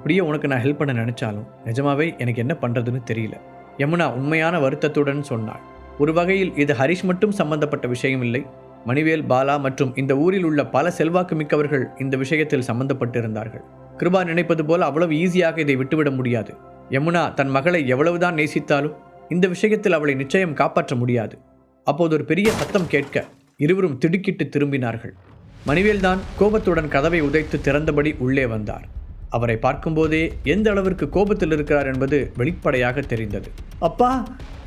அப்படியே உனக்கு நான் ஹெல்ப் பண்ண நினைச்சாலும் நிஜமாவே எனக்கு என்ன பண்றதுன்னு தெரியல. யமுனா உண்மையான வருத்தத்துடன் சொன்னாள். ஒரு வகையில் இது ஹரிஷ் மட்டும் சம்பந்தப்பட்ட விஷயம் இல்லை. மணிவேல், பாலா மற்றும் இந்த ஊரில் உள்ள பல செல்வாக்கு மிக்கவர்கள் இந்த விஷயத்தில் சம்பந்தப்பட்டிருந்தார்கள். கிருபா நினைப்பது போல அவ்வளவு ஈஸியாக இதை விட்டுவிட முடியாது. யமுனா தன் மகளை எவ்வளவுதான் நேசித்தாலும் இந்த விஷயத்தில் அவளை நிச்சயம் காப்பாற்ற முடியாது. அப்போது ஒரு பெரிய சத்தம் கேட்க இருவரும் திடுக்கிட்டு திரும்பினார்கள். மணிவேல்தான் கோபத்துடன் கதவை உதைத்து திறந்தபடி உள்ளே வந்தார். அவரை பார்க்கும்போதே எந்த அளவிற்கு கோபத்தில் இருக்கிறார் என்பது வெளிப்படையாக தெரிந்தது. அப்பா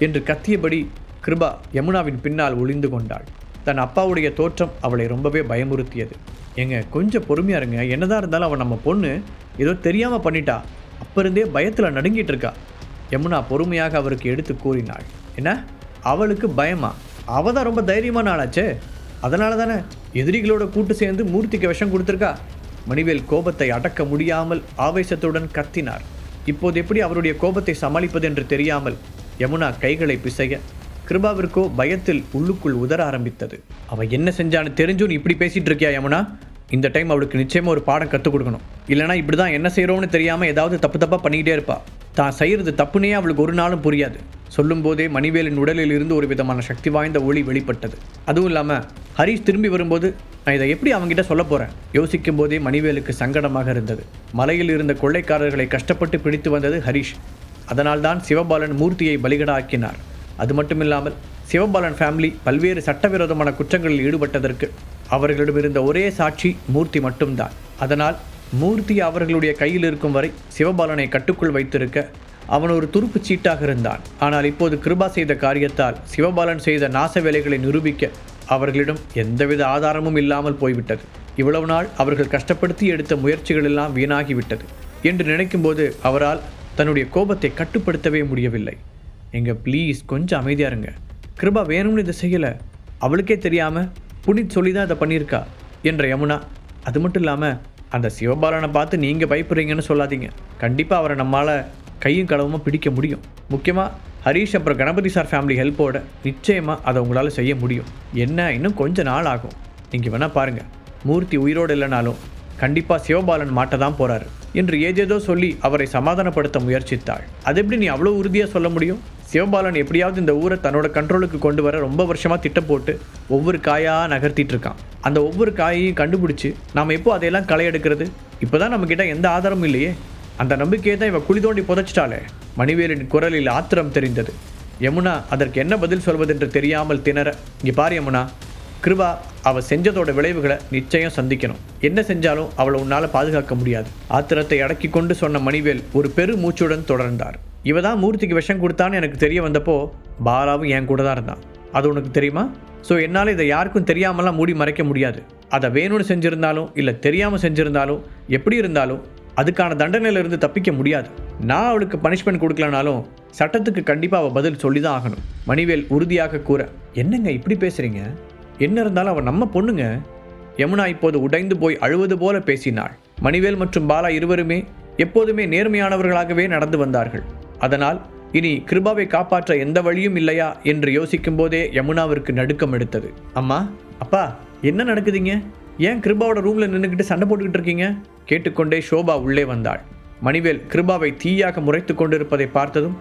என்று கத்தியபடி கிருபா யமுனாவின் பின்னால் ஒளிந்து கொண்டாள். தன் அப்பாவுடைய தோற்றம் அவளை ரொம்பவே பயமுறுத்தியது. ஏங்க கொஞ்சம் பொறுமையா இருங்க, என்னதான் இருந்தாலும் அவன் நம்ம பொண்ணு, ஏதோ தெரியாமல் பண்ணிட்டா, அப்போ இருந்தே பயத்தில் நடுங்கிட்டு இருக்கா. யமுனா பொறுமையாக அவருக்கு எடுத்து கூறினாள். என்ன, அவளுக்கு பயமா? அவள் தான் ரொம்ப தைரியமான ஆளாச்சே, அதனால தானே எதிரிகளோட கூட்டு சேர்ந்து மூர்த்திக்கு விஷம் கொடுத்துருக்கா. மணிவேல் கோபத்தை அடக்க முடியாமல் ஆவேசத்துடன் கத்தினார். இப்போது எப்படி அவருடைய கோபத்தை சமாளிப்பது என்று தெரியாமல் யமுனா கைகளை பிசைய கிருபாவிற்கோ பயத்தில் உள்ளுக்குள் உதற ஆரம்பித்தது. அவள் என்ன செஞ்சான்னு தெரிஞ்சும் நீ இப்படி பேசிகிட்டு இருக்கியா யமுனா? இந்த டைம் அவளுக்கு நிச்சயமாக ஒரு பாடம் கற்றுக் கொடுக்கணும். இல்லைனா இப்படி தான் என்ன செய்கிறோன்னு தெரியாமல் ஏதாவது தப்பாக பண்ணிக்கிட்டே இருப்பா. தான் செய்கிறது தப்புனே அவளுக்கு ஒரு நாளும் புரியாது. சொல்லும் போதே மணிவேலின் உடலில் இருந்து ஒரு விதமான சக்தி வாய்ந்த ஒளி வெளிப்பட்டது. அதுவும் இல்லாமல் ஹரிஷ் திரும்பி வரும்போது நான் இதை எப்படி அவங்ககிட்ட சொல்ல போகிறேன்? யோசிக்கும் போதே மணிவேலுக்கு சங்கடமாக இருந்தது. மலையில் இருந்த கொள்ளைக்காரர்களை கஷ்டப்பட்டு பிடித்து வந்தது ஹரிஷ். அதனால்தான் சிவபாலன் மூர்த்தியை பலிகடாக்கினார். அது மட்டுமில்லாமல் சிவபாலன் ஃபேமிலி பல்வேறு சட்டவிரோதமான குற்றங்களில் ஈடுபட்டதற்கு அவர்களிடமிருந்த ஒரே சாட்சி மூர்த்தி மட்டும்தான். அதனால் மூர்த்தி அவர்களுடைய கையில் இருக்கும் வரை சிவபாலனை கட்டுக்குள் வைத்திருக்க அவன் ஒரு துருப்பு சீட்டாக இருந்தான். ஆனால் இப்போது கிருபா செய்த காரியத்தால் சிவபாலன் செய்த நாச வேலைகளை நிரூபிக்க அவர்களிடம் எந்தவித ஆதாரமும் இல்லாமல் போய்விட்டது. இவ்வளவு நாள் அவர்கள் கஷ்டப்படுத்தி எடுத்த முயற்சிகள் எல்லாம் வீணாகிவிட்டது என்று நினைக்கும்போது அவரால் தன்னுடைய கோபத்தை கட்டுப்படுத்தவே முடியவில்லை. எங்க ப்ளீஸ் கொஞ்சம் அமைதியாக இருங்க. கிருபா வேணும்னு இதை செய்யலை, அவளுக்கே தெரியாமல் புனித் சொல்லி தான் இதை பண்ணியிருக்கா என்ற யமுனா. அது மட்டும் இல்லாமல் அந்த சிவபாலனை பார்த்து நீங்கள் பயப்படுறீங்கன்னு சொல்லாதீங்க. கண்டிப்பாக அவரை நம்மளால் கையும் களவுமாக பிடிக்க முடியும். முக்கியமாக ஹரீஷ் அப்புறம் கணபதி சார் ஃபேமிலி ஹெல்ப்போட நிச்சயமாக அதை உங்களால் செய்ய முடியும். என்ன, இன்னும் கொஞ்சம் நாள் ஆகும். நீங்கள் வேணால் பாருங்கள், மூர்த்தி உயிரோடு இல்லைனாலும் கண்டிப்பாக சிவபாலன் மாட்ட தான் போகிறாரு என்று ஏதேதோ சொல்லி அவரை சமாதானப்படுத்த முயற்சித்தாள். அது எப்படி நீ அவ்வளோ உறுதியாக சொல்ல முடியும்? சிவபாலன் எப்படியாவது இந்த ஊரை தன்னோட கண்ட்ரோலுக்கு கொண்டு வர ரொம்ப வருஷமாக திட்டம் போட்டு ஒவ்வொரு காயாக நகர்த்திட்டு இருக்கான். அந்த ஒவ்வொரு காயையும் கண்டுபிடிச்சி நாம் எப்போ அதையெல்லாம் களை எடுக்கிறது? இப்போ தான் நம்மக்கிட்ட எந்த ஆதாரமும் இல்லையே. அந்த நம்பிக்கையை தான் இவன் குழி தோண்டி புதைச்சிட்டாளே. மணிவேலின் குரலில் ஆத்திரம் தெரிந்தது. யமுனா அதற்கு என்ன பதில் சொல்வதென்று தெரியாமல் திணற, இங்கே பாரு யமுனா, கிருபா அவள் செஞ்சதோட விளைவுகளை நிச்சயம் சந்திக்கணும். என்ன செஞ்சாலும் அவளை உன்னால் பாதுகாக்க முடியாது. ஆத்திரத்தை அடக்கி கொண்டு சொன்ன மணிவேல் ஒரு பெரு மூச்சுடன் தொடர்ந்தார். இவ தான் மூர்த்திக்கு விஷம் கொடுத்தான்னு எனக்கு தெரிய வந்தப்போ பாலாவும் என் கூட தான் இருந்தான். அது உனக்கு தெரியுமா? ஸோ என்னால் இதை யாருக்கும் தெரியாமலாம் மூடி மறைக்க முடியாது. அதை வேணும்னு செஞ்சுருந்தாலும் இல்லை தெரியாமல் செஞ்சுருந்தாலும் எப்படி இருந்தாலும் அதுக்கான தண்டனையிலிருந்து தப்பிக்க முடியாது. நான் அவளுக்கு பனிஷ்மெண்ட் கொடுக்கலனாலும் சட்டத்துக்கு கண்டிப்பாக அவள் பதில் சொல்லி தான் ஆகணும். மணிவேல் உறுதியாக கூற, என்னங்க இப்படி பேசுகிறீங்க? என்ன இருந்தாலும் அவள் நம்ம பொண்ணுங்க. யமுனா இப்போது உடைந்து போய் அழுவது போல பேசினாள். மணிவேல் மற்றும் பாலா இருவருமே எப்போதுமே நேர்மையானவர்களாகவே நடந்து வந்தார்கள். அதனால் இனி கிருபாவை காப்பாற்ற எந்த வழியும் இல்லையா என்று யோசிக்கும் போதே யமுனாவிற்கு நடுக்கம் எடுத்தது. அம்மா, அப்பா, என்ன நடக்குதுங்க? ஏன் கிருபாவோட ரூமில் நின்றுக்கிட்டு சண்டை போட்டுக்கிட்டு இருக்கீங்க? கேட்டுக்கொண்டே ஷோபா உள்ளே வந்தாள். மணிவேல் கிருபாவை தீயாக முறைத்து கொண்டிருப்பதை பார்த்ததும்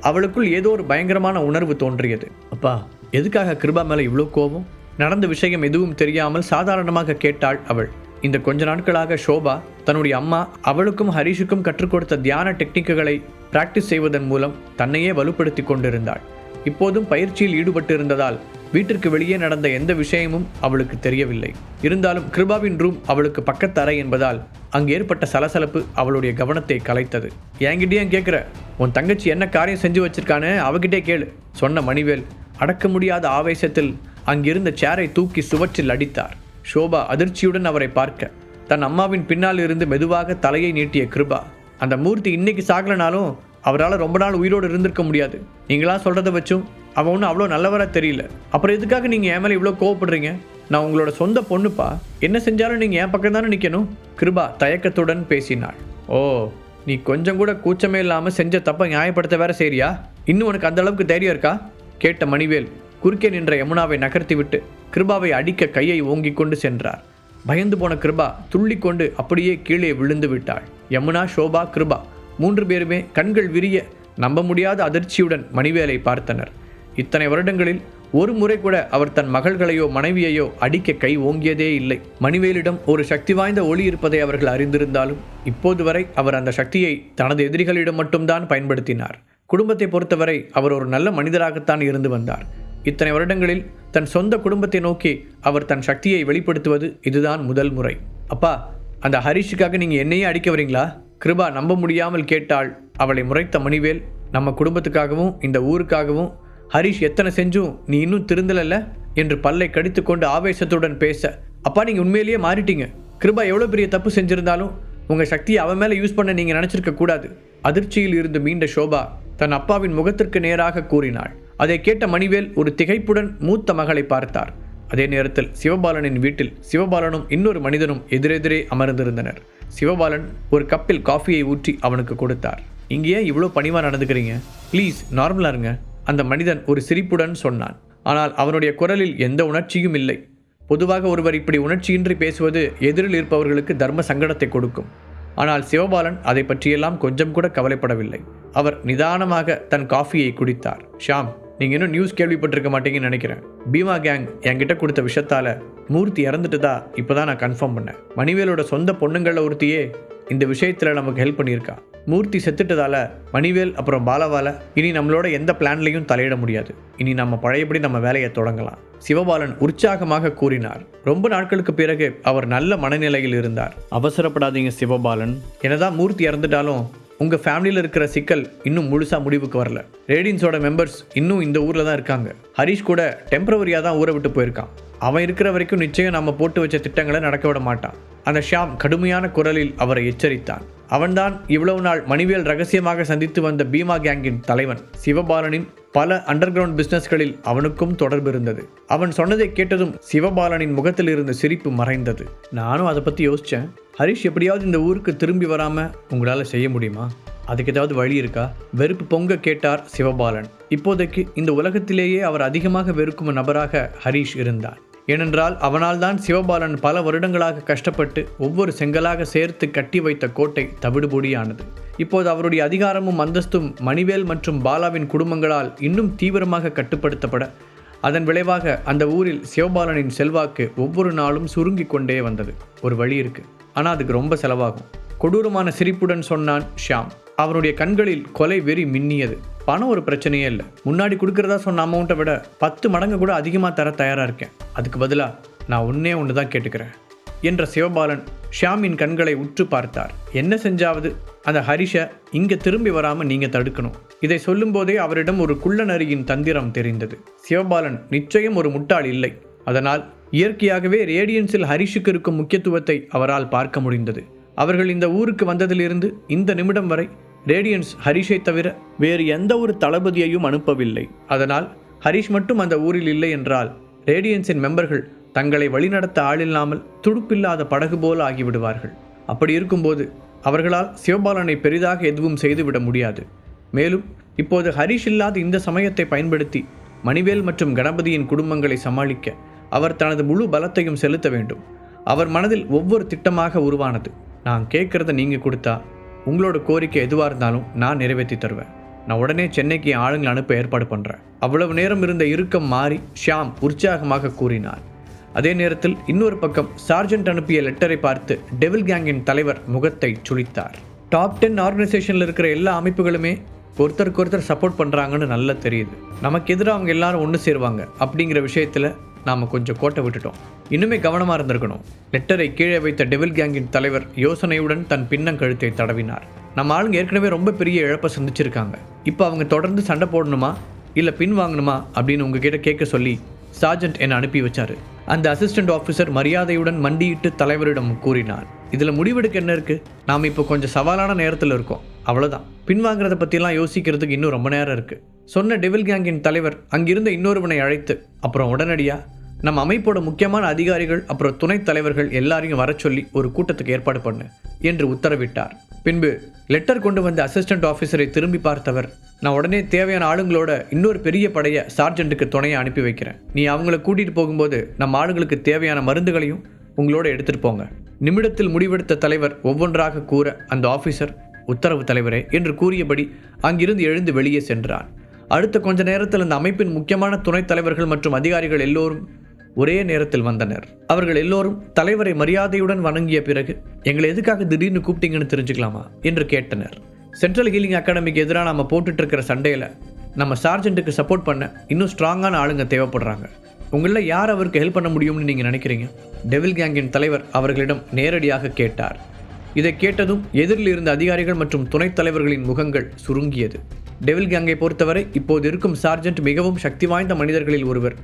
அவளுக்குள் ஏதோ ஒரு பயங்கரமான உணர்வு தோன்றியது. அப்பா, எதுக்காக கிருபா மேலே இவ்வளோ கோபம்? நடந்த விஷயம் எதுவும் தெரியாமல் சாதாரணமாக கேட்டாள் அவள். இந்த கொஞ்ச நாட்களாக ஷோபா தன்னுடைய அம்மா அவளுக்கும் ஹரிஷுக்கும் கற்றுக் கொடுத்த தியான டெக்னிக்குகளை பிராக்டிஸ் செய்வதன் மூலம் தன்னையே வலுப்படுத்தி கொண்டிருந்தாள். இப்போதும் பயிற்சியில் ஈடுபட்டு இருந்ததால் வீட்டிற்கு வெளியே நடந்த எந்த விஷயமும் அவளுக்கு தெரியவில்லை. இருந்தாலும் கிருபாவின் ரூம் அவளுக்கு பக்கத்து அறை என்பதால் அங்கு ஏற்பட்ட சலசலப்பு அவளுடைய கவனத்தை கலைத்தது. என்கிட்டயே கேட்குற, உன் தங்கச்சி என்ன காரியம் செஞ்சு வச்சிருக்கானு அவகிட்டே கேளு சொன்ன மணிவேல் அடக்க முடியாத ஆவேசத்தில் அங்கிருந்த சேரை தூக்கி சுவற்றில் அடித்தார். ஷோபா அதிர்ச்சியுடன் அவரை பார்க்க தன் அம்மாவின் பின்னால் இருந்து மெதுவாக தலையை நீட்டிய கிருபா, அந்த மூர்த்தி இன்னைக்கு சாகலனாலும் அவரால் ரொம்ப நாள் உயிரோடு இருந்திருக்க முடியாது. நீங்களாம் சொல்கிறத வச்சும் அவன் ஒன்றும் அவ்வளோ நல்லவராக தெரியல. அப்புறம் எதுக்காக நீங்கள் என் மேலே இவ்வளோ கோவப்படுறீங்க? நான் உங்களோட சொந்த பொண்ணுப்பா, என்ன செஞ்சாலும் நீங்கள் என் பக்கம் தானே நிற்கணும். கிருபா தயக்கத்துடன் பேசினாள். ஓ, நீ கொஞ்சம் கூட கூச்சமே இல்லாமல் செஞ்ச தப்பை நியாயப்படுத்த வேற சரியா? இன்னும் உனக்கு அந்த அளவுக்கு தைரியம் இருக்கா? கேட்ட மணிவேல் குறுக்கே நின்ற யமுனாவை நகர்த்திவிட்டு கிருபாவை அடிக்க கையை ஓங்கி கொண்டு சென்றார். பயந்து போன கிருபா துள்ளிக்கொண்டு அப்படியே கீழே விழுந்து விட்டாள். யமுனா, ஷோபா, கிருபா 3 பேருமே கண்கள் விரிய நம்ப முடியாத அதிர்ச்சியுடன் மணிவேலை பார்த்தனர். இத்தனை வருடங்களில் ஒரு முறை கூட அவர் தன் மகள்களையோ மனைவியையோ அடிக்க கை ஓங்கியதே இல்லை. மணிவேலிடம் ஒரு சக்தி வாய்ந்த ஒளி இருப்பதை அவர்கள் அறிந்திருந்தாலும் இப்போது வரை அவர் அந்த சக்தியை தனது எதிரிகளிடம் மட்டும்தான் பயன்படுத்தினார். குடும்பத்தை பொறுத்தவரை அவர் ஒரு நல்ல மனிதராகத்தான் இருந்து வந்தார். இத்தனை வருடங்களில் தன் சொந்த குடும்பத்தை நோக்கி அவர் தன் சக்தியை வெளிப்படுத்துவது இதுதான் முதல் முறை. அப்பா, அந்த ஹரிஷுக்காக நீங்கள் என்னையே அடிக்க வரீங்களா? கிருபா நம்ப முடியாமல் கேட்டாள். அவளை முறைத்த மணிவேல், நம்ம குடும்பத்துக்காகவும் இந்த ஊருக்காகவும் ஹரிஷ் எத்தனை செஞ்சும் நீ இன்னும் திருந்தலல்ல என்று பல்லை கடித்து கொண்டு ஆவேசத்துடன் பேச, அப்பா நீங்கள் உண்மையிலேயே மாறிட்டீங்க. கிருபா எவ்வளோ பெரிய தப்பு செஞ்சிருந்தாலும் உங்கள் சக்தியை அவன் மேலே யூஸ் பண்ண நீங்கள் நினச்சிருக்க கூடாது. அதிர்ச்சியில் இருந்து மீண்ட ஷோபா தன் அப்பாவின் முகத்திற்கு நேராக கூறினாள். அதை கேட்ட மணிவேல் ஒரு திகைப்புடன் மூத்த மகளை பார்த்தார். அதே நேரத்தில் சிவபாலனின் வீட்டில் சிவபாலனும் இன்னொரு மனிதனும் எதிரெதிரே அமர்ந்திருந்தனர். சிவபாலன் ஒரு கப்பில் காஃபியை ஊற்றி அவனுக்கு கொடுத்தார். இங்கே ஏன் இவ்வளோ பணிவாக நடந்துக்கிறீங்க? ப்ளீஸ் நார்மலாக இருங்க, அந்த மனிதன் ஒரு சிரிப்புடன் சொன்னான். ஆனால் அவனுடைய குரலில் எந்த உணர்ச்சியும் இல்லை. பொதுவாக ஒருவர் இப்படி உணர்ச்சியின்றி பேசுவது எதிரில் இருப்பவர்களுக்கு தர்ம சங்கடத்தை கொடுக்கும். ஆனால் சிவபாலன் அதை பற்றியெல்லாம் கொஞ்சம் கூட கவலைப்படவில்லை. அவர் நிதானமாக தன் காஃபியை குடித்தார். ஷாம், நீங்கள் இன்னும் நியூஸ் கேள்விப்பட்டிருக்க மாட்டீங்கன்னு நினைக்கிறேன். பீமா கேங் என்கிட்ட கொடுத்த விஷயத்தால மூர்த்தி இறந்துட்டுதா இப்போதான் நான் கன்ஃபார்ம் பண்ணேன். மணிவேலோட சொந்த பொண்ணுங்களில் ஒருத்தியே இந்த விஷயத்தில் நமக்கு ஹெல்ப் பண்ணியிருக்கா. மூர்த்தி செத்துட்டதால மணிவேல் அப்புறம் பாலாவால இனி நம்மளோட எந்த பிளான்லையும் தலையிட முடியாது. இனி நம்ம பழையபடி நம்ம வேலையை தொடங்கலாம், சிவபாலன் உற்சாகமாக கூறினார். ரொம்ப நாட்களுக்கு பிறகு அவர் நல்ல மனநிலையில் இருந்தார். அவசரப்படாதீங்க சிவபாலன், என்னதான் மூர்த்தி இறந்துட்டாலும் உங்கள் ஃபேமிலியில் இருக்கிற சிக்கல் இன்னும் முழுசாக முடிவுக்கு வரல. ரேடியன்ஸோட மெம்பர்ஸ் இன்னும் இந்த ஊரில் தான் இருக்காங்க. ஹரிஷ் கூட டெம்பரவரியாக தான் ஊரை விட்டு போயிருக்கான். அவன் இருக்கிற வரைக்கும் நிச்சயம் நம்ம போட்டு வச்ச திட்டங்களை நடக்க விட மாட்டான். அந்த ஷியாம் கடுமையான குரலில் அவரை எச்சரித்தான். அவன்தான் இவ்வளவு நாள் மணிவேல் ரகசியமாக சந்தித்து வந்த பீமா கேங்கின் தலைவன். சிவபாலனின் பல அண்டர் கிரவுண்ட் பிசினஸ்களில் அவனுக்கும் தொடர்பு இருந்தது. அவன் சொன்னதை கேட்டதும் சிவபாலனின் முகத்தில் இருந்த சிரிப்பு மறைந்தது. நானும் அதை பற்றி யோசித்தேன். ஹரிஷ் எப்படியாவது இந்த ஊருக்கு திரும்பி வராமல் உங்களால் செய்ய முடியுமா? அதுக்கு ஏதாவது வழி இருக்கா? வெறுப்பு பொங்க கேட்டார் சிவபாலன். இப்போதைக்கு இந்த உலகத்திலேயே அவர் அதிகமாக வெறுக்கும் நபராக ஹரிஷ் இருந்தான். ஏனென்றால் அவனால் தான் சிவபாலன் பல வருடங்களாக கஷ்டப்பட்டு ஒவ்வொரு செங்கலாக சேர்த்து கட்டி வைத்த கோட்டை தவிடுபொடியானது. இப்போது அவருடைய அதிகாரமும் அந்தஸ்தும் மணிவேல் மற்றும் பாலாவின் குடும்பங்களால் இன்னும் தீவிரமாக கட்டுப்படுத்தப்பட, அதன் விளைவாக அந்த ஊரில் சிவபாலனின் செல்வாக்கு ஒவ்வொரு நாளும் சுருங்கி கொண்டே வந்தது. ஒரு வழி இருக்கு, ஆனால் அதுக்கு ரொம்ப செலவாகும். கொடூரமான சிரிப்புடன் சொன்னான் ஷியாம். அவனுடைய கண்களில் கொலை வெறி மின்னியது. பணம் ஒரு பிரச்சனையே இல்லை. முன்னாடி கொடுக்கறதா சொன்ன அமௌண்ட்டை விட 10 மடங்கு கூட அதிகமாக தர தயாராக இருக்கேன். அதுக்கு பதிலாக நான் ஒன்று தான் கேட்டுக்கிறேன் என்ற சிவபாலன் ஷியாமின் கண்களை உற்று பார்த்தார். என்ன செஞ்சாவது அந்த ஹரிஷை இங்கே திரும்பி வராமல் நீங்கள் தடுக்கணும். இதை சொல்லும்போதே அவரிடம் ஒரு குள்ளநரியின் தந்திரம் தெரிந்தது. சிவபாலன் நிச்சயம் ஒரு முட்டாள் இல்லை. அதனால் இயற்கையாகவே ரேடியன்ஸில் ஹரிஷுக்கு இருக்கும் முக்கியத்துவத்தை அவரால் பார்க்க முடிந்தது. அவர்கள் இந்த ஊருக்கு வந்ததிலிருந்து இந்த நிமிடம் வரை ரேடியன்ஸ் ஹரிஷை தவிர வேறு எந்த ஒரு தளபதியையும் அனுப்பவில்லை. அதனால் ஹரிஷ் மட்டும் அந்த ஊரில் இல்லை என்றால் ரேடியன்ஸின் மெம்பர்கள் தங்களை வழிநடத்த ஆளில்லாமல் துடுப்பில்லாத படகு போல ஆகிவிடுவார்கள். அப்படி இருக்கும்போது அவர்களால் சிவபாலனை பெரிதாக எதுவும் செய்துவிட முடியாது. மேலும் இப்போது ஹரிஷ் இல்லாத இந்த சமயத்தை பயன்படுத்தி மணிவேல் மற்றும் கணபதியின் குடும்பங்களை சமாளிக்க அவர் தனது முழு பலத்தையும் செலுத்த வேண்டும். அவர் மனதில் ஒவ்வொரு திட்டமாக உருவானது. நான் கேட்குறத நீங்கள் கொடுத்தா உங்களோட கோரிக்கை எதுவாக இருந்தாலும் நான் நிறைவேற்றி தருவேன். நான் உடனே சென்னைக்கு ஆளுங்களை அனுப்ப ஏற்பாடு பண்ணுறேன். அவ்வளவு நேரம் இருந்த இறுக்கம் மாறி ஷியாம் உற்சாகமாக கூறினார். அதே நேரத்தில் இன்னொரு பக்கம் சார்ஜென்ட் அனுப்பிய லெட்டரை பார்த்து டெவில் கேங்கின் தலைவர் முகத்தை சுளித்தார். டாப் 10 ஆர்கனைசேஷனில் இருக்கிற எல்லா அமைப்புகளுமே ஒருத்தருக்கு சப்போர்ட் பண்ணுறாங்கன்னு நல்லா தெரியுது. நமக்கு எதிராக அவங்க எல்லாரும் ஒன்று சேருவாங்க அப்படிங்கிற விஷயத்தில் நாம் கொஞ்சம் கோட்டை விட்டுட்டோம். இன்னுமே கவனமாக இருந்திருக்கணும். லெட்டரை கீழே வைத்த டெவில் கேங்கின் தலைவர் யோசனையுடன் தன் பின்னங்கழுத்தை தடவினார். நம்ம ஆளுங்க ஏற்கனவே ரொம்ப பெரிய இழப்பை சந்திச்சிருக்காங்க. இப்போ அவங்க தொடர்ந்து சண்டை போடணுமா இல்லை பின் வாங்கணுமா அப்படின்னு உங்ககிட்ட கேட்க சொல்லி சார்ஜென்ட் என்னை அனுப்பி வச்சாரு. அந்த அசிஸ்டன்ட் ஆஃபீஸர் மரியாதையுடன் மண்டியிட்டு தலைவரிடம் கூறினார். இதில் முடிவெடுக்க என்ன இருக்குது? நாம் இப்போ கொஞ்சம் சவாலான நேரத்தில் இருக்கோம், அவ்வளோதான். பின்வாங்கிறத பற்றியெல்லாம் யோசிக்கிறதுக்கு இன்னும் ரொம்ப நேரம் இருக்குது சொன்ன டெவில் கேங்கின் தலைவர் அங்கிருந்த இன்னொருவனை அழைத்து அப்புறம் உடனடியாக நம்ம அமைப்போட முக்கியமான அதிகாரிகள் அப்புறம் துணைத் தலைவர்கள் எல்லாரையும் வர சொல்லி ஒரு கூட்டத்துக்கு ஏற்பாடு பண்ணு என்று உத்தரவிட்டார். பின்பு லெட்டர் கொண்டு வந்த அசிஸ்டன்ட் ஆஃபீஸரை திரும்பி பார்த்தவர், நான் உடனே தேவையான ஆளுங்களோட இன்னொரு பெரிய படையை சார்ஜென்ட்டுக்கு துணையை அனுப்பி வைக்கிறேன். நீ அவங்கள கூட்டிகிட்டு போகும்போது நம்ம ஆளுங்களுக்கு தேவையான மருந்துகளையும் உங்களோட எடுத்துட்டு போங்க. நிமிடத்தில் முடிவெடுத்த தலைவர் ஒவ்வொன்றாக கூற அந்த ஆபீசர் உத்தரவு தலைவரே என்று கூறியபடி அங்கிருந்து எழுந்து வெளியே சென்றான். அடுத்த கொஞ்ச நேரத்தில் அந்த அமைப்பின் முக்கியமான துணைத் தலைவர்கள் மற்றும் அதிகாரிகள் எல்லோரும் ஒரே நேரத்தில் வந்தனர். அவர்கள் எல்லோரும் தலைவரை மரியாதையுடன் வணங்கிய பிறகு எங்களை எதுக்காக திடீர்னு கூப்பிட்டீங்கன்னு தெரிஞ்சுக்கலாமா என்று கேட்டனர். சென்ட்ரல் ஹீலிங் அகாடமிக்கு எதிராக நம்ம போட்டுட்டு இருக்கிற சண்டையில் நம்ம சார்ஜென்ட்டுக்கு சப்போர்ட் பண்ண இன்னும் ஸ்ட்ராங்கான ஆளுங்க தேவைப்படுறாங்க. உங்களில் யார் அவருக்கு ஹெல்ப் பண்ண முடியும்னு நீங்கள் நினைக்கிறீங்க? டெவில் கேங்கின் தலைவர் அவர்களிடம் நேரடியாக கேட்டார். இதை கேட்டதும் எதிரில் இருந்த அதிகாரிகள் மற்றும் துணைத் தலைவர்களின் முகங்கள் சுருங்கியது. டெவில் கேங்கை பொறுத்தவரை இப்போது இருக்கும் சார்ஜென்ட் மிகவும் சக்தி வாய்ந்த மனிதர்களில் ஒருவர்.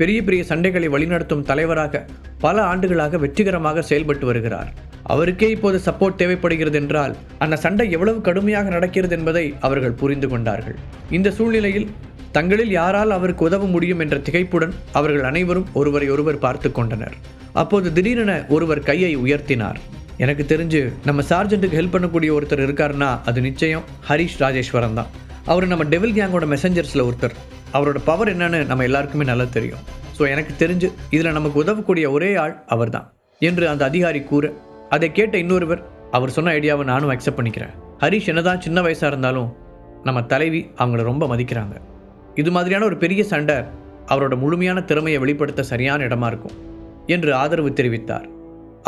பெரிய பெரிய சண்டைகளை வழிநடத்தும் தலைவராக பல ஆண்டுகளாக வெற்றிகரமாக செயல்பட்டு வருகிறார். அவருக்கே இப்போது சப்போர்ட் தேவைப்படுகிறது என்றால் அந்த சண்டை எவ்வளவு கடுமையாக நடக்கிறது என்பதை அவர்கள் புரிந்து கொண்டார்கள். இந்த சூழ்நிலையில் தங்களில் யாரால் அவருக்கு உதவ முடியும் என்ற திகைப்புடன் அவர்கள் அனைவரும் ஒருவரை ஒருவர் பார்த்து கொண்டனர். அப்போது திடீரென ஒருவர் கையை உயர்த்தினார். எனக்கு தெரிஞ்சு நம்ம சார்ஜென்ட்டுக்கு ஹெல்ப் பண்ணக்கூடிய ஒருத்தர் இருக்காருன்னா அது நிச்சயம் ஹரிஷ் ராஜேஸ்வரன் தான். அவர் நம்ம டெவில் கேங்கோட மெசஞ்சர்ஸில் ஒருத்தர். அவரோட பவர் என்னன்னு நம்ம எல்லாருக்குமே நல்லா தெரியும். ஸோ எனக்கு தெரிஞ்சு இதில் நமக்கு உதவக்கூடிய ஒரே ஆள் அவர் தான் என்று அந்த அதிகாரி கூற, அதை கேட்ட இன்னொருவர், அவர் சொன்ன ஐடியாவை நானும் அக்செப்ட் பண்ணிக்கிறேன். ஹரிஷ் என்னதான் சின்ன வயசாக இருந்தாலும் நம்ம தலைவி அவங்கள ரொம்ப மதிக்கிறாங்க. இது மாதிரியான ஒரு பெரிய சண்டை அவரோட முழுமையான திறமையை வெளிப்படுத்த சரியான இடமா இருக்கும் என்று ஆதரவு தெரிவித்தார்.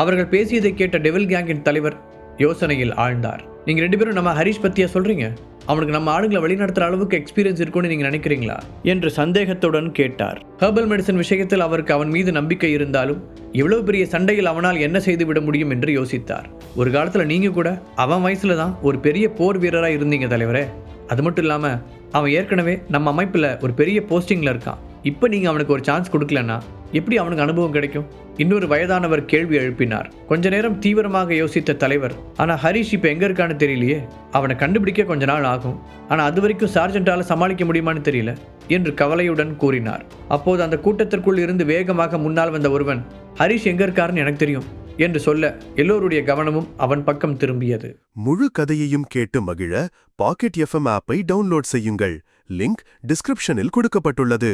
அவர்கள் பேசியதை கேட்ட டெவில் கேங்கின் தலைவர் யோசனையில் ஆழ்ந்தார். நீங்கள் 2 பேரும் நம்ம ஹரிஷ் பற்றியா சொல்கிறீங்க? அவனுக்கு நம்ம ஆளுங்களை வழிநடத்துகிற அளவுக்கு எக்ஸ்பீரியன்ஸ் இருக்குன்னு நீங்கள் நினைக்கிறீங்களா என்று சந்தேகத்துடன் கேட்டார். ஹெர்பல் மெடிசன் விஷயத்தில் அவருக்கு அவன் மீது நம்பிக்கை இருந்தாலும் இவ்வளவு பெரிய சண்டையில் அவனால் என்ன செய்து விட முடியும் என்று யோசித்தார். ஒரு காலத்தில் நீங்கள் கூட அவன் வயசில் தான் ஒரு பெரிய போர் வீரராக இருந்தீங்க தலைவரே. அது மட்டும் இல்லாமல் அவன் ஏற்கனவே நம்ம அமைப்பில் ஒரு பெரிய போஸ்டிங்கில் இருக்கான். இப்போ நீங்கள் அவனுக்கு ஒரு சான்ஸ் கொடுக்கலன்னா எப்படி அவனுக்கு அனுபவம் கிடைக்கும்? இன்னொரு வயதானவர் கேள்வி எழுப்பினார். கொஞ்ச நேரம் தீவிரமாக யோசித்த தலைவர், ஆனால் ஹரிஷ் இப்போ எங்கே இருக்கான்னு தெரியலையே, அவனை கண்டுபிடிக்க கொஞ்ச நாள் ஆகும், ஆனால் அது வரைக்கும் சார்ஜென்ட்டால் சமாளிக்க முடியுமான்னு தெரியல என்று கவலையுடன் கூறினார். அப்போது அந்த கூட்டத்திற்குள் இருந்து வேகமாக முன்னால் வந்த ஒருவன், ஹரிஷ் எங்கே இருக்காருன்னு எனக்கு தெரியும் என்று சொல்ல எல்லோருடைய கவனமும் அவன் பக்கம் திரும்பியது. முழு கதையையும் கேட்டு மகிழ பாக்கெட் FM ஆப்பை டவுன்லோட் செய்யுங்கள். லிங்க் டிஸ்கிரிப்ஷனில் கொடுக்கப்பட்டுள்ளது.